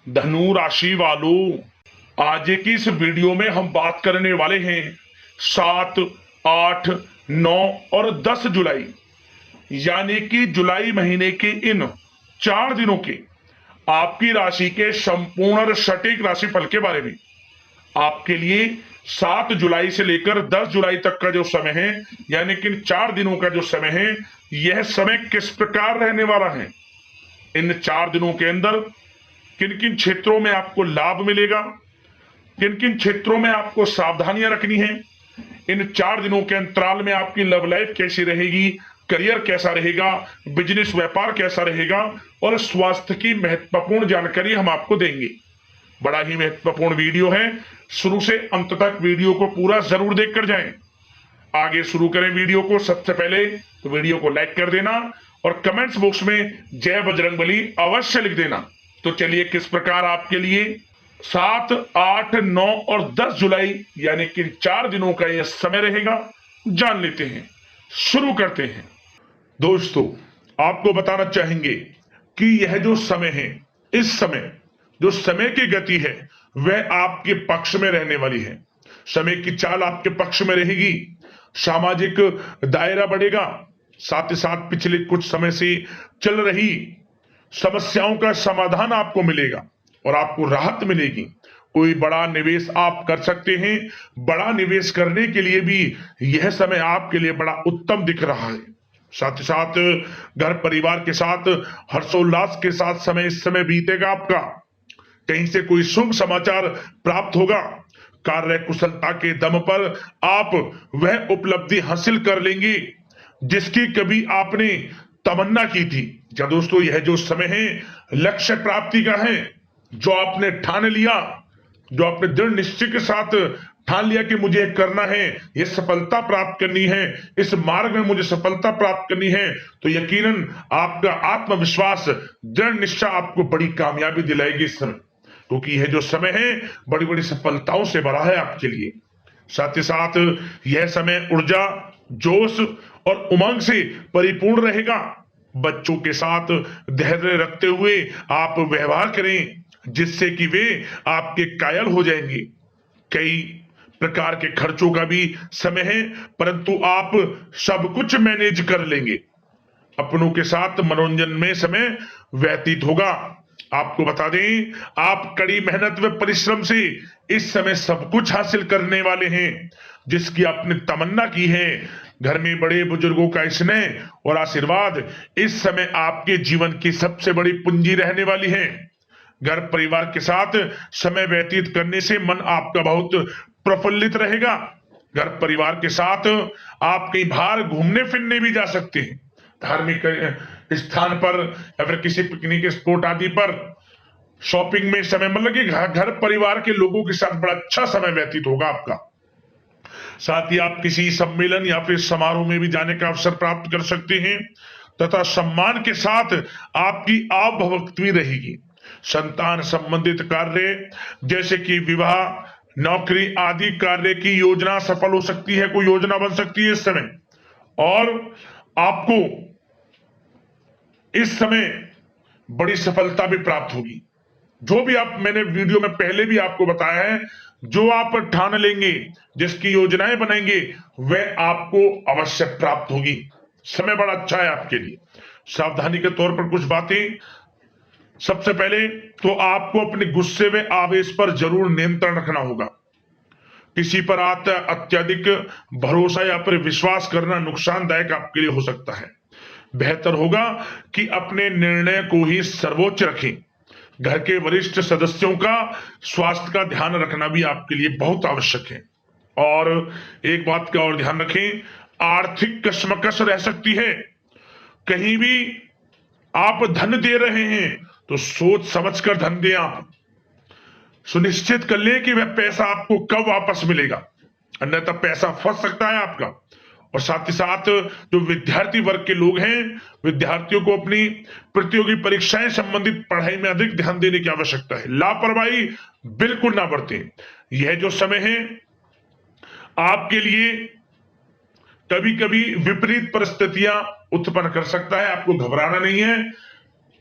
धनु राशि वालों, आज की इस वीडियो में हम बात करने वाले हैं 7, 8, 9 और 10 जुलाई यानी कि जुलाई महीने के इन 4 दिनों के आपकी राशि के संपूर्ण और सटीक राशिफल के बारे में। आपके लिए 7 जुलाई से लेकर 10 जुलाई तक का जो समय है यानी कि इन 4 दिनों का जो समय है, यह समय किस प्रकार रहने वाला है, इन 4 दिनों के अंदर किन किन क्षेत्रों में आपको लाभ मिलेगा, किन किन क्षेत्रों में आपको सावधानियां रखनी है, इन 4 दिनों के अंतराल में आपकी लव लाइफ कैसी रहेगी, करियर कैसा रहेगा, बिजनेस व्यापार कैसा रहेगा और स्वास्थ्य की महत्वपूर्ण जानकारी हम आपको देंगे। बड़ा ही महत्वपूर्ण वीडियो है, शुरू से अंत तक वीडियो को पूरा जरूर देखकर जाएं। आगे शुरू करें वीडियो को। सबसे पहले तो वीडियो को लाइक कर देना और कमेंट्स बॉक्स में जय बजरंगबली अवश्य लिख देना। तो चलिए किस प्रकार आपके लिए 7, 8, 9 और 10 जुलाई यानी कि 4 दिनों का यह समय रहेगा, जान लेते हैं। शुरू करते हैं। दोस्तों, आपको बताना चाहेंगे कि यह जो समय है, इस समय जो समय की गति है वह आपके पक्ष में रहने वाली है। समय की चाल आपके पक्ष में रहेगी, सामाजिक दायरा बढ़ेगा, साथ ही साथ पिछले कुछ समय से चल रही समस्याओं का समाधान आपको मिलेगा और आपको राहत मिलेगी। कोई बड़ा निवेश आप कर सकते हैं। बड़ा निवेश करने के लिए भी यह समय आपके लिए बड़ा उत्तम दिख रहा है। साथ ही साथ घर परिवार के साथ हर्षोल्लास के साथ समय इस समय बीतेगा आपका। कहीं से कोई शुभ समाचार प्राप्त होगा। कार्य कुशलता के दम पर आप वह उपलब्धि हासिल कर लेंगे जिसकी कभी आपने तमन्ना की थी। क्या दोस्तों, यह जो समय है लक्ष्य प्राप्ति का है। जो आपने ठान लिया, जो आपने दृढ़ निश्चय के साथ ठान लिया कि मुझे करना है, यह सफलता प्राप्त करनी है, इस मार्ग में मुझे सफलता प्राप्त करनी है, तो यकीनन आपका आत्मविश्वास, दृढ़ निश्चय आपको बड़ी कामयाबी दिलाएगी इस समय, क्योंकि यह जो समय है बड़ी बड़ी सफलताओं से भरा है आपके लिए। साथ ही साथ यह समय ऊर्जा, जोश और उमंग से परिपूर्ण रहेगा। बच्चों के साथ धैर्य रखते हुए आप व्यवहार करें जिससे कि वे आपके कायल हो जाएंगे। कई प्रकार के खर्चों का भी समय है, परंतु आप सब कुछ मैनेज कर लेंगे। अपनों के साथ मनोरंजन में समय व्यतीत होगा। आपको बता दें, आप कड़ी मेहनत व परिश्रम से इस समय सब कुछ हासिल करने वाले हैं जिसकी आपने तमन्ना की है। घर में बड़े बुजुर्गों का स्नेह और आशीर्वाद इस समय आपके जीवन की सबसे बड़ी पूंजी रहने वाली है। घर परिवार के साथ समय व्यतीत करने से मन आपका बहुत प्रफुल्लित रहेगा। घर परिवार के साथ आप कई बार घूमने फिरने भी जा सकते हैं, धार्मिक स्थान पर या फिर किसी पिकनिक स्पॉट आदि पर, शॉपिंग में समय, मतलब कि घर परिवार के लोगों के साथ बड़ा अच्छा समय व्यतीत होगा आपका। साथ ही आप किसी सम्मेलन या फिर समारोह में भी जाने का अवसर प्राप्त कर सकते हैं तथा सम्मान के साथ आपकी आवभगत भी रहेगी। संतान संबंधित कार्य जैसे कि विवाह, नौकरी आदि कार्य की योजना सफल हो सकती है, कोई योजना बन सकती है इस समय। और आपको इस समय बड़ी सफलता भी प्राप्त होगी। जो भी आप, मैंने वीडियो में पहले भी आपको बताया है, जो आप ठान लेंगे, जिसकी योजनाएं बनाएंगे, वह आपको अवश्य प्राप्त होगी। समय बड़ा अच्छा है आपके लिए। सावधानी के तौर पर कुछ बातें। सबसे पहले तो आपको अपने गुस्से व आवेश पर जरूर नियंत्रण रखना होगा। किसी पर अत्यधिक भरोसा या फिर विश्वास करना नुकसानदायक आपके लिए हो सकता है। बेहतर होगा कि अपने निर्णय को ही सर्वोच्च रखें। घर के वरिष्ठ सदस्यों का स्वास्थ्य का ध्यान रखना भी आपके लिए बहुत आवश्यक है। और एक बात का और ध्यान रखें, आर्थिक कशमकश रह सकती है। कहीं भी आप धन दे रहे हैं तो सोच समझकर धन दें। आप सुनिश्चित कर लें कि वह पैसा आपको कब वापस मिलेगा, अन्यथा पैसा फंस सकता है आपका। और साथ ही साथ जो विद्यार्थी वर्ग के लोग हैं, विद्यार्थियों को अपनी प्रतियोगी परीक्षाएं संबंधित पढ़ाई में अधिक ध्यान देने की आवश्यकता है। लापरवाही बिल्कुल ना बरतें। यह जो समय है आपके लिए कभी कभी विपरीत परिस्थितियां उत्पन्न कर सकता है। आपको घबराना नहीं है।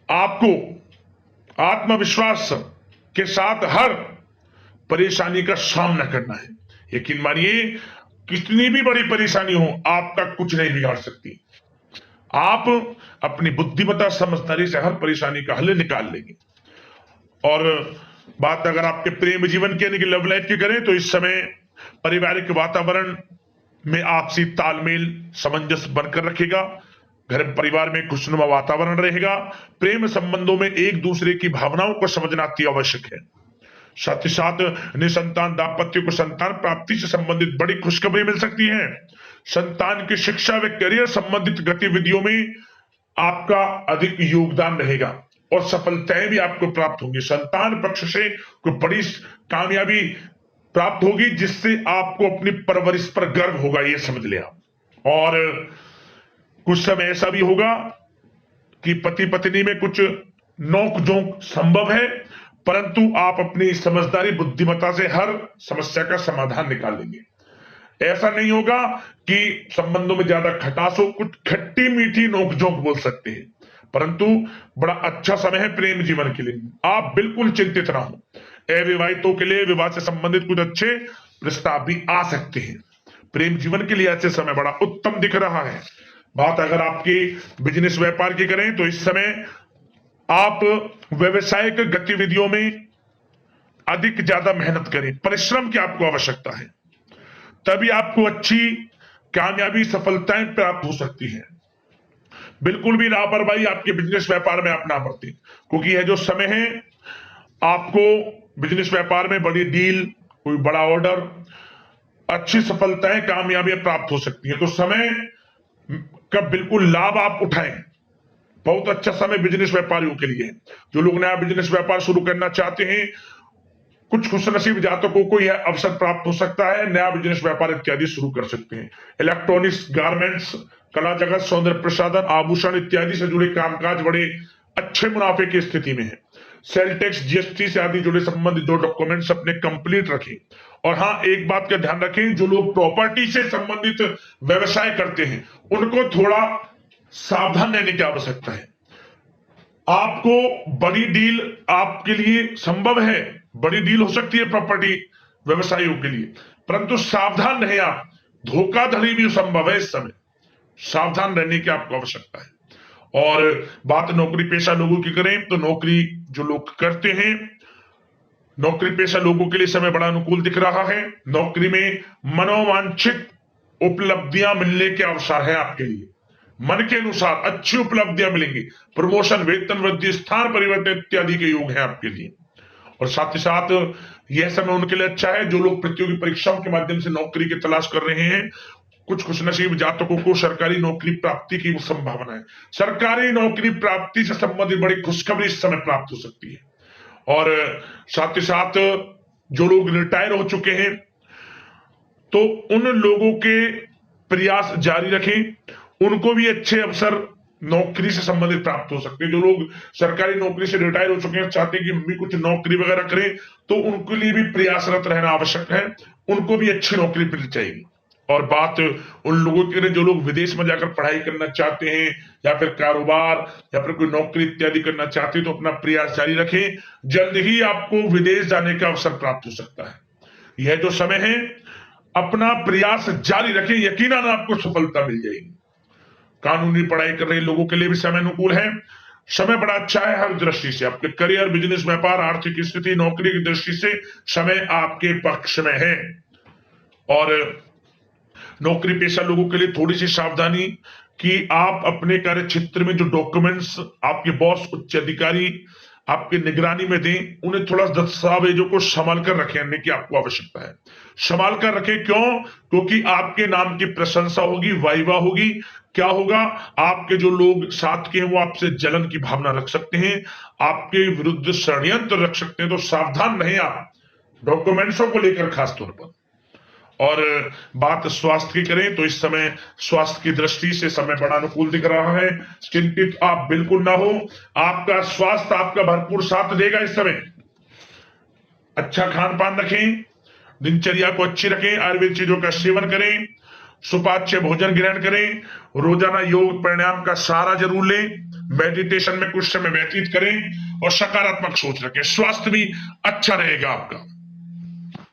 आपको आत्मविश्वास के साथ हर परेशानी का सामना करना है। यकीन मानिए, कितनी भी बड़ी परेशानी हो, आपका कुछ नहीं बिगाड़ सकती। आप अपनी बुद्धिमत्ता समझदारी से हर परेशानी का हल निकाल लेंगे। और बात अगर आपके प्रेम जीवन की यानी कि लव लाइफ की करें तो इस समय पारिवारिक वातावरण में आपसी तालमेल सामंजस्य बनकर रखेगा। घर परिवार में खुशनुमा वातावरण रहेगा। प्रेम संबंधों में एक दूसरे की भावनाओं को समझना अति आवश्यक है। साथ ही साथ निसंतान दाम्पत्य को संतान प्राप्ति से संबंधित बड़ी खुशखबरी मिल सकती है। संतान की शिक्षा व करियर संबंधित गतिविधियों में आपका अधिक योगदान रहेगा और सफलताएं भी आपको प्राप्त होंगी। संतान पक्ष से कोई बड़ी कामयाबी प्राप्त होगी जिससे आपको अपनी परवरिश पर गर्व होगा, ये समझ लिया। और कुछ समय ऐसा भी होगा कि पति पत्नी में कुछ नोक झोंक संभव है, परंतु आप अपनी समझदारी बुद्धिमत्ता से हर समस्या का समाधान निकाल लेंगे। ऐसा नहीं होगा कि संबंधों में ज्यादा खटास हो, कुछ खट्टी मीठी नोकझोंक बोल सकते हैं, परंतु बड़ा अच्छा समय है प्रेम जीवन के लिए। आप बिल्कुल चिंतित ना हो। अविवाहितों के लिए विवाह से संबंधित कुछ अच्छे प्रस्ताव भी आ सकते हैं। प्रेम जीवन के लिए ऐसे समय बड़ा उत्तम दिख रहा है। बात अगर आपकी बिजनेस व्यापार की करें तो इस समय आप व्यवसायिक गतिविधियों में अधिक ज्यादा मेहनत करें, परिश्रम की आपको आवश्यकता है, तभी आपको अच्छी कामयाबी सफलताएं प्राप्त हो सकती है। बिल्कुल भी लापरवाही आपके बिजनेस व्यापार में आप ना बरतें, क्योंकि यह जो समय है आपको बिजनेस व्यापार में बड़ी डील, कोई बड़ा ऑर्डर, अच्छी सफलताएं कामयाबियां प्राप्त हो सकती है। तो समय का बिल्कुल लाभ आप उठाएं। बहुत अच्छा समय बिजनेस व्यापारियों के लिए। जो लोग नया बिजनेस व्यापार शुरू करना चाहते हैं, कुछ खुशनसीब जातकों को यह अवसर प्राप्त हो सकता है, नया बिजनेस व्यापार इत्यादि शुरू कर सकते हैं। इलेक्ट्रॉनिक्स, गारमेंट्स, कला जगत, सौंदर्य प्रसाधन, आभूषण इत्यादि से जुड़े कामकाज बड़े अच्छे मुनाफे की स्थिति में है। सेल टैक्स, जीएसटी से आदि जुड़े संबंधित जो डॉक्यूमेंट्स अपने कंप्लीट रखें। और हाँ, एक बात का ध्यान रखें, जो लोग प्रॉपर्टी से संबंधित व्यवसाय करते हैं उनको थोड़ा सावधान रहने की आवश्यकता है। आपको बड़ी डील आपके लिए संभव है, बड़ी डील हो सकती है प्रॉपर्टी व्यवसायियों के लिए, परंतु सावधान रहे आप। धोखाधड़ी भी संभव है इस समय, सावधान रहने की आपको आवश्यकता है। और बात नौकरी पेशा लोगों की करें तो नौकरी जो लोग करते हैं, नौकरी पेशा लोगों के लिए समय बड़ा अनुकूल दिख रहा है। नौकरी में मनोवांछित उपलब्धियां मिलने के अवसर है आपके लिए। मन के अनुसार अच्छी उपलब्धियां मिलेंगी। प्रमोशन, वेतन वृद्धि, स्थान परिवर्तन इत्यादि के योग है आपके लिए। और साथ ही साथ यह समय उनके लिए अच्छा है जो लोग प्रतियोगी परीक्षाओं के माध्यम से नौकरी की तलाश कर रहे हैं। कुछ खुशनसीब जातकों को सरकारी नौकरी प्राप्ति की संभावना है। सरकारी नौकरी प्राप्ति से संबंधित बड़ी खुशखबरी इस समय प्राप्त हो सकती है। और साथ ही साथ जो लोग रिटायर हो चुके हैं तो उन लोगों के प्रयास जारी रखें, उनको भी अच्छे अवसर नौकरी से संबंधित प्राप्त हो सकते हैं। जो लोग सरकारी नौकरी से रिटायर हो चुके हैं, चाहते हैं कि हम भी कुछ नौकरी वगैरह करें, तो उनके लिए भी प्रयासरत रहना आवश्यक है, उनको भी अच्छी नौकरी मिल जाएगी। और बात उन लोगों के लिए जो लोग विदेश में जाकर पढ़ाई करना चाहते हैं या फिर कारोबार या फिर कोई नौकरी इत्यादि करना चाहते हैं, तो अपना प्रयास जारी रखें, जल्द ही आपको विदेश जाने का अवसर प्राप्त हो सकता है। यह जो समय है अपना प्रयास जारी रखें, यकीनन आपको सफलता मिल जाएगी। कानूनी पढ़ाई कर रहे लोगों के लिए भी समय अनुकूल है। समय बड़ा अच्छा है हर दृष्टि से। आपके करियर, बिजनेस, व्यापार, आर्थिक स्थिति, नौकरी की दृष्टि से समय आपके पक्ष में है। और नौकरी पेशा लोगों के लिए थोड़ी सी सावधानी कि आप अपने कार्य क्षेत्र में जो डॉक्यूमेंट्स आपके बॉस, उच्च अधिकारी आपकी निगरानी में दें, उन्हें थोड़ा दस्तावेजों को संभाल कर रखने की आपको आवश्यकता है। संभाल कर रखें, क्यों? क्योंकि आपके नाम की प्रशंसा होगी, वाइवा होगी। क्या होगा? आपके जो लोग साथ के हैं वो आपसे जलन की भावना रख सकते हैं, आपके विरुद्ध षड्यंत्र रख सकते हैं। तो सावधान रहें आप डॉक्यूमेंट्सों को लेकर खास तौर पर। और बात स्वास्थ्य की करें तो इस समय स्वास्थ्य की दृष्टि से समय बड़ा अनुकूल दिख रहा है। चिंतित आप बिल्कुल ना हो, आपका स्वास्थ्य आपका भरपूर साथ देगा इस समय। अच्छा खान पान रखें, दिनचर्या को अच्छी रखें, आयुर्वेद चीजों का सेवन करें, सुपाच्य भोजन ग्रहण करें, रोजाना योग प्राणायाम का सहारा जरूर लें। मेडिटेशन में कुछ समय व्यतीत करें और सकारात्मक सोच रखें, स्वास्थ्य भी अच्छा रहेगा आपका।